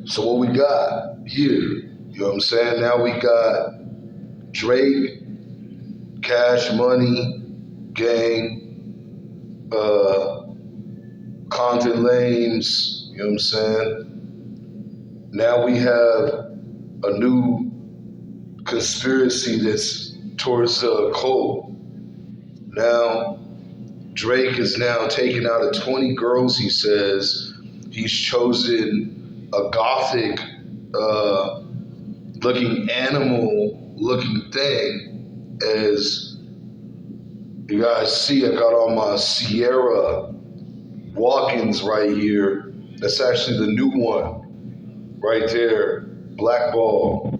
So what we got here, you know what I'm saying? Now we got Drake, Cash Money, Gang, Content Lames, you know what I'm saying? Now we have a new conspiracy that's towards the cult. Now, Drake is now taking out of 20 girls, he says. He's chosen a gothic looking animal looking thing. As you guys see, I got on my Ciara walk-ins right here. That's actually the new one right there, blackball.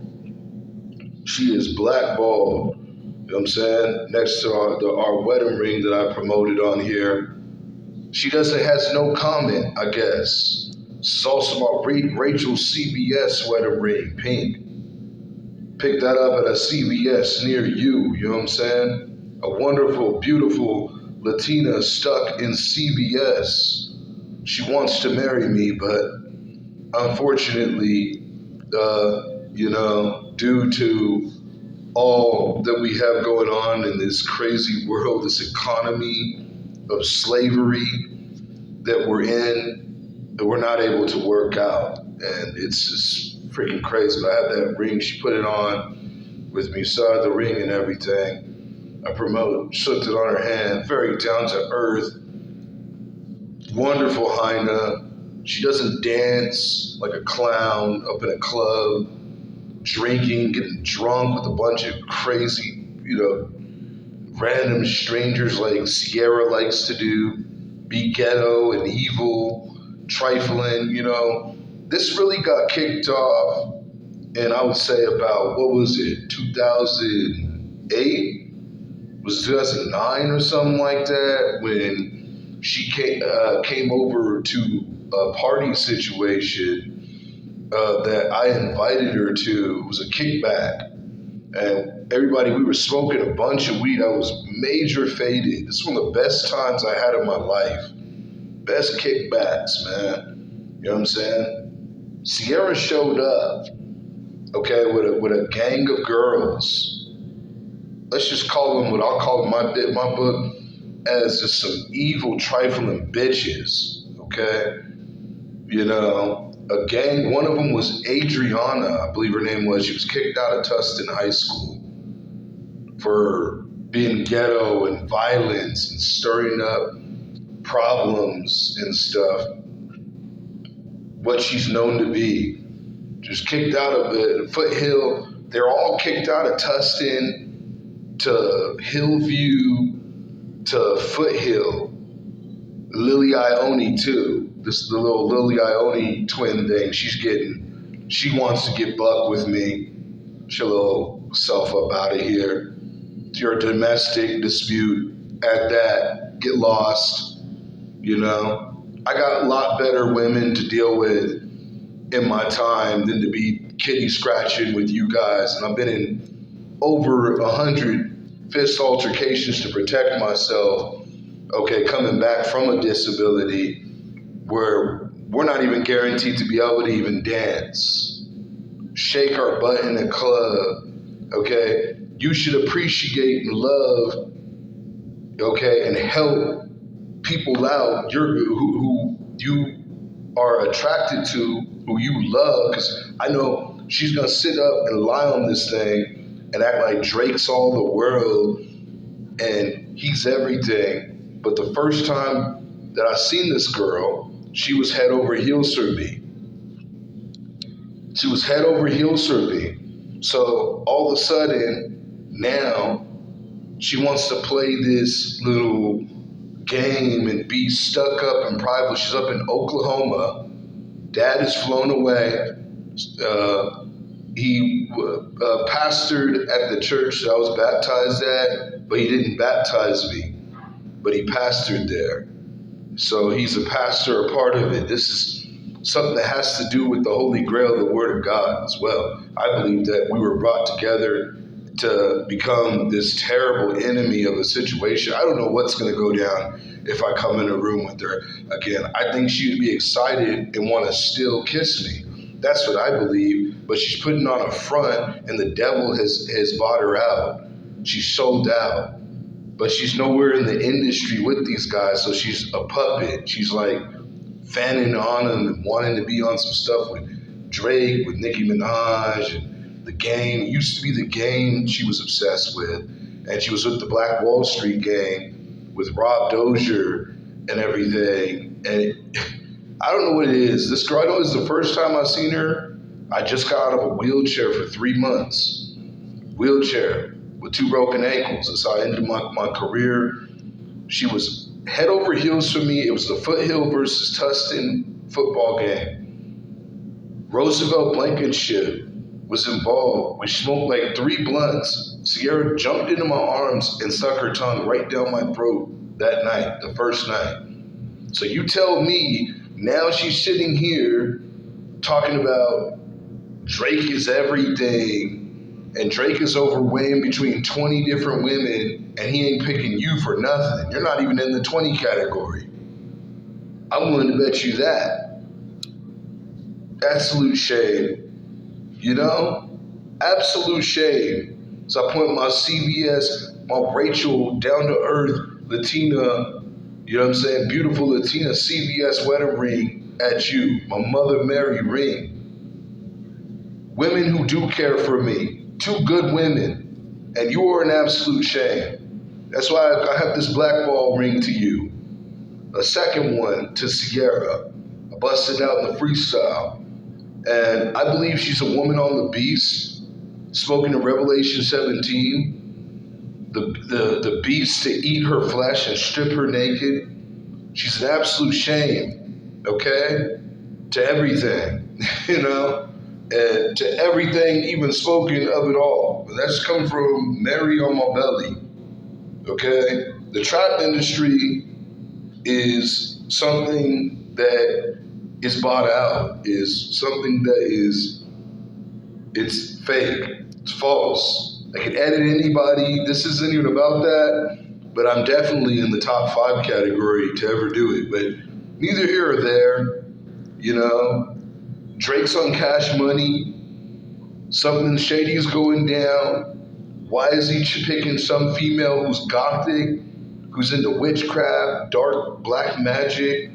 She is blackballed. You know what I'm saying? Next to our wedding ring that I promoted on here. She has no comment, I guess. This is also about Rachel's CBS wedding ring, pink. Pick that up at a CBS near you, you know what I'm saying? A wonderful, beautiful Latina stuck in CBS. She wants to marry me, but unfortunately, due to all that we have going on in this crazy world, this economy of slavery that we're in, that we're not able to work out. And it's just freaking crazy. I have that ring. She put it on with me, saw the ring and everything. I slipped it on her hand, very down to earth. Wonderful hyena. She doesn't dance like a clown up in a club, drinking, getting drunk with a bunch of crazy, random strangers like Ciara likes to do, be ghetto and evil, trifling, This really got kicked off, and I would say about, 2008? Was it 2009 or something like that, when she came over to a party situation that I invited her to. It was a kickback. And everybody, we were smoking a bunch of weed. I was major faded. This is one of the best times I had in my life. Best kickbacks, man. You know what I'm saying? Ciara showed up, okay, with a gang of girls. Let's just call them what I'll call my book as just some evil, trifling bitches, okay? A gang, one of them was Adriana, I believe her name was. She was kicked out of Tustin High School for being ghetto and violence and stirring up problems and stuff. What she's known to be. Just kicked out of the Foothill. They're all kicked out of Tustin to Hillview to Foothill. Lily Ione too. This is the little Lily Ione twin thing. She wants to get buck with me. She a little self up out of here. It's your domestic dispute at that. Get lost. I got a lot better women to deal with in my time than to be kitty scratching with you guys. And I've been in over 100 fist altercations to protect myself. Okay, coming back from a disability where we're not even guaranteed to be able to even dance, shake our butt in a club, okay? You should appreciate and love, okay, and help people out who you are attracted to, who you love, because I know she's going to sit up and lie on this thing and act like Drake's all the world and he's everything. But the first time that I seen this girl, she was head over heels for me. She was head over heels for me. So all of a sudden, now she wants to play this little game and be stuck up in private. She's up in Oklahoma. Dad is flown away. He pastored at the church that I was baptized at, but he didn't baptize me, but he pastored there. So he's a pastor, a part of it. This is something that has to do with the Holy Grail, the Word of God as well. I believe that we were brought together to become this terrible enemy of a situation. I don't know what's going to go down if I come in a room with her again. I think she'd be excited and want to still kiss me. That's what I believe. But she's putting on a front, and the devil has bought her out. She's sold out. But she's nowhere in the industry with these guys, so she's a puppet. She's like fanning on them and wanting to be on some stuff with Drake, with Nicki Minaj, and The Game. It used to be The Game she was obsessed with. And she was with the Black Wall Street gang with Rob Dozier and everything. And I don't know what it is. This girl, I know this is the first time I've seen her. I just got out of a wheelchair for 3 months. Wheelchair with 2 broken ankles. That's how I ended my career. She was head over heels for me. It was the Foothill versus Tustin football game. Roosevelt Blankenship was involved. We smoked like 3 blunts. Ciara jumped into my arms and stuck her tongue right down my throat that night, the first night. So you tell me, now she's sitting here talking about Drake is everything, and Drake is overweighing between 20 different women, and he ain't picking you for nothing. You're not even in the 20 category. I'm willing to bet you that. Absolute shame. You know? Absolute shame. So I point my CBS, my Rachel, down-to-earth Latina, you know what I'm saying, beautiful Latina CBS wedding ring at you. My Mother Mary ring. Women who do care for me. 2 good women, and you are an absolute shame. That's why I have this blackball ring to you. A second one to Ciara. I busted out in the freestyle. And I believe she's a woman on the beast, spoken in Revelation 17. The beast to eat her flesh and strip her naked. She's an absolute shame, okay? To everything, you know? And to everything even spoken of it all. But that's come from Mary on my belly, okay? The trap industry is something that is bought out, is something that it's fake, it's false. I can edit anybody, this isn't even about that, but I'm definitely in the top 5 category to ever do it. But neither here or there, you know? Drake's on Cash Money. Something shady is going down. Why is he picking some female who's gothic, who's into witchcraft, dark black magic,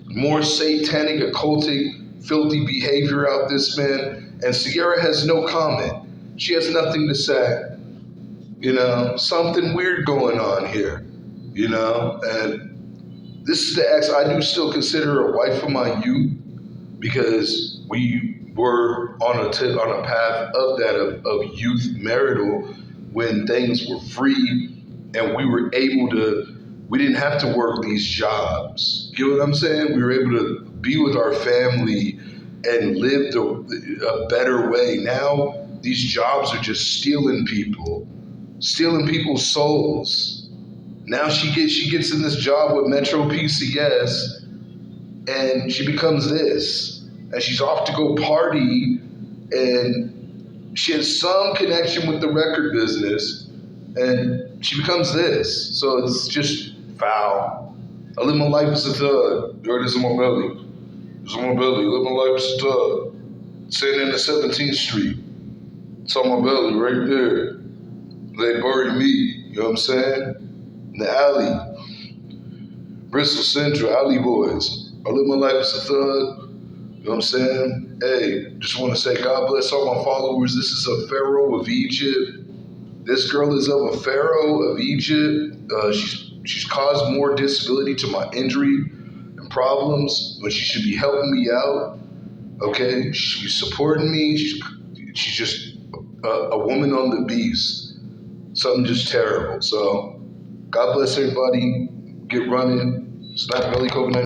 more satanic, occultic, filthy behavior out this man? And Ciara has no comment. She has nothing to say. You know, something weird going on here. You know, and this is the ex I do still consider her a wife of my youth, because we were on a path of youth marital when things were free and we didn't have to work these jobs. You know what I'm saying? We were able to be with our family and live a better way. Now these jobs are just stealing people's souls. Now she gets in this job with Metro PCS, and she becomes this, and she's off to go party, and she has some connection with the record business, and she becomes this. So it's just foul. I live my life as a thug. There it is on my belly. It's on my belly. I live my life as a thug. Sitting in the 17th Street. It's on my belly right there. They buried me, you know what I'm saying? In the alley. Bristol Central, Alley Boys. I live my life as a thug, you know what I'm saying? Hey, just want to say God bless all my followers. This is a pharaoh of Egypt. This girl is of a pharaoh of Egypt. She's caused more disability to my injury and problems when she should be helping me out, okay? She should be supporting me. She's just a woman on the beast. Something just terrible. So God bless everybody. Get running. Snap Belly COVID-19.